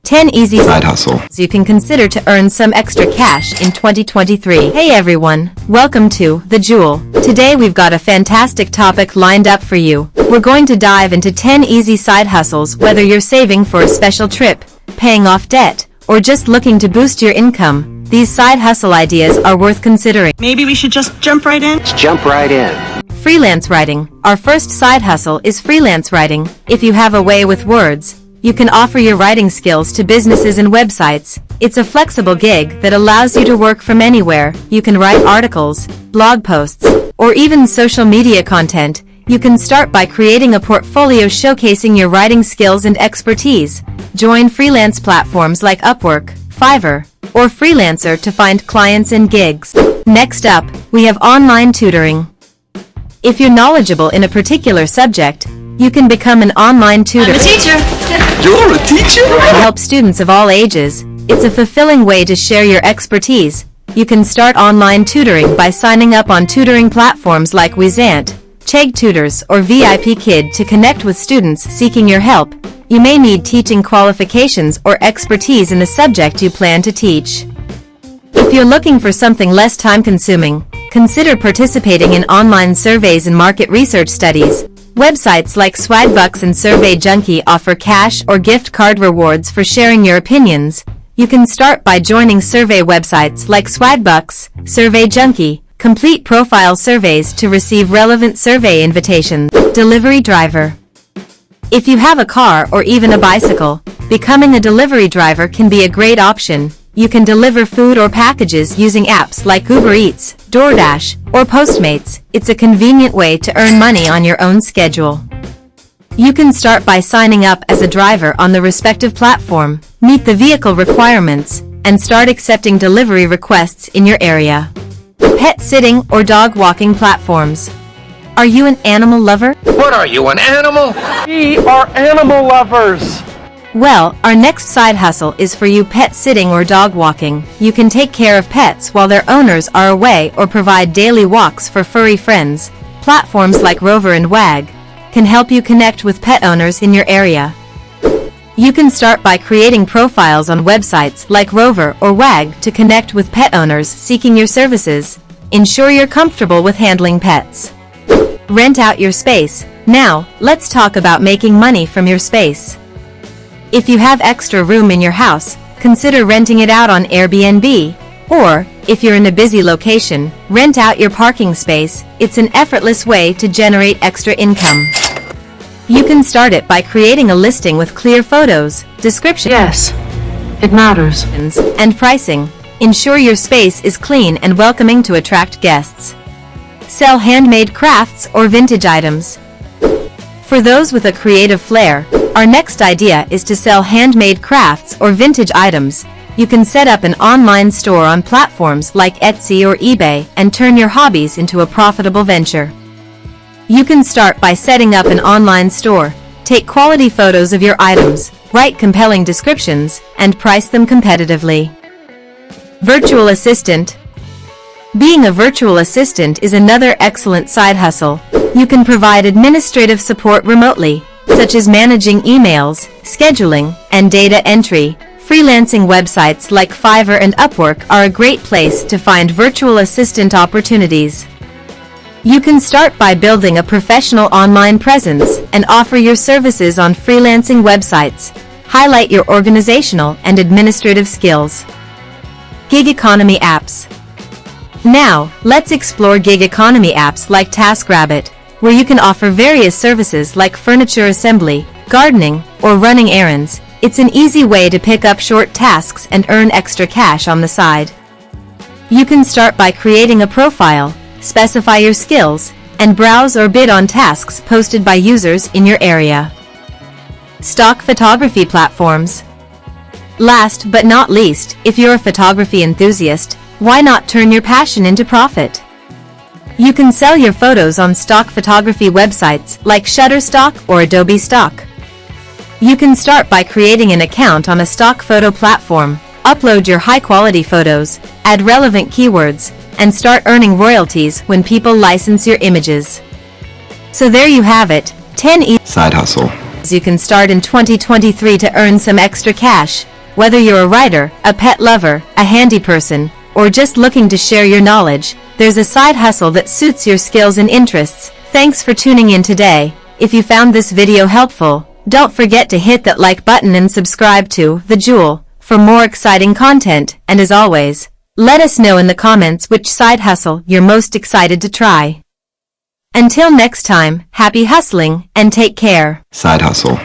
10 easy Side hustle you can consider to earn some extra cash in 2023. Hey everyone, welcome to The Jewel. Today we've got a fantastic topic lined up for you. We're going to dive into 10 easy side hustles, whether you're saving for a special trip, paying off debt, or just looking to boost your income. These side hustle ideas are worth considering. Maybe we should just jump right in? Let's jump right in. Freelance writing. Our first side hustle is freelance writing. If you have a way with words, you can offer your writing skills to businesses and websites. It's a flexible gig that allows you to work from anywhere. You can write articles, blog posts, or even social media content. You can start by creating a portfolio showcasing your writing skills and expertise. Join freelance platforms like Upwork, Fiverr, or Freelancer to find clients and gigs. Next up, we have online tutoring. If you're knowledgeable in a particular subject, you can become an online tutor. I'm a teacher. You're a teacher? And help students of all ages. It's a fulfilling way to share your expertise. You can start online tutoring by signing up on tutoring platforms like Wizant, Chegg Tutors, or VIP Kid to connect with students seeking your help. You may need teaching qualifications or expertise in the subject you plan to teach. If you're looking for something less time-consuming, consider participating in online surveys and market research studies. Websites like Swagbucks and Survey Junkie offer cash or gift card rewards for sharing your opinions. You can start by joining survey websites like Swagbucks, Survey Junkie, complete profile surveys to receive relevant survey invitations. Delivery driver. If you have a car or even a bicycle, becoming a delivery driver can be a great option. You can deliver food or packages using apps like Uber Eats, DoorDash, or Postmates. It's a convenient way to earn money on your own schedule. You can start by signing up as a driver on the respective platform, meet the vehicle requirements, and start accepting delivery requests in your area. Pet sitting or dog walking platforms. Are you an animal lover? What are you, an animal? We are animal lovers. Well, our next side hustle is for you pet sitting or dog walking. You can take care of pets while their owners are away or provide daily walks for furry friends. Platforms like Rover and Wag can help you connect with pet owners in your area. You can start by creating profiles on websites like Rover or Wag to connect with pet owners seeking your services. Ensure you're comfortable with handling pets. Rent out your space. Now, let's talk about making money from your space. If you have extra room in your house, consider renting it out on Airbnb. Or, if you're in a busy location, rent out your parking space. It's an effortless way to generate extra income. You can start it by creating a listing with clear photos, descriptions, Yes, it matters. and pricing. Ensure your space is clean and welcoming to attract guests. Sell handmade crafts or vintage items. For those with a creative flair, our next idea is to sell handmade crafts or vintage items. You can set up an online store on platforms like Etsy or eBay and turn your hobbies into a profitable venture. You can start by setting up an online store, take quality photos of your items, write compelling descriptions, and price them competitively. Virtual assistant. Being a virtual assistant is another excellent side hustle. You can provide administrative support remotely, such as managing emails, scheduling, and data entry. Freelancing websites like Fiverr and Upwork are a great place to find virtual assistant opportunities. You can start by building a professional online presence and offer your services on freelancing websites. Highlight your organizational and administrative skills. Gig economy apps. Now, let's explore gig economy apps like TaskRabbit, where you can offer various services like furniture assembly, gardening, or running errands. It's an easy way to pick up short tasks and earn extra cash on the side. You can start by creating a profile, specify your skills, and browse or bid on tasks posted by users in your area. Stock photography platforms. Last but not least, if you're a photography enthusiast, why not turn your passion into profit? You can sell your photos on stock photography websites like Shutterstock or Adobe Stock. You can start by creating an account on a stock photo platform, upload your high-quality photos, add relevant keywords, and start earning royalties when people license your images. So there you have it, 10 Side hustle. you can start in 2023 to earn some extra cash. Whether you're a writer, a pet lover, a handy person, or just looking to share your knowledge, there's a side hustle that suits your skills and interests. Thanks for tuning in today. If you found this video helpful, don't forget to hit that like button and subscribe to The Jewel for more exciting content. And as always, let us know in the comments which side hustle you're most excited to try. Until next time, happy hustling and take care. Side hustle.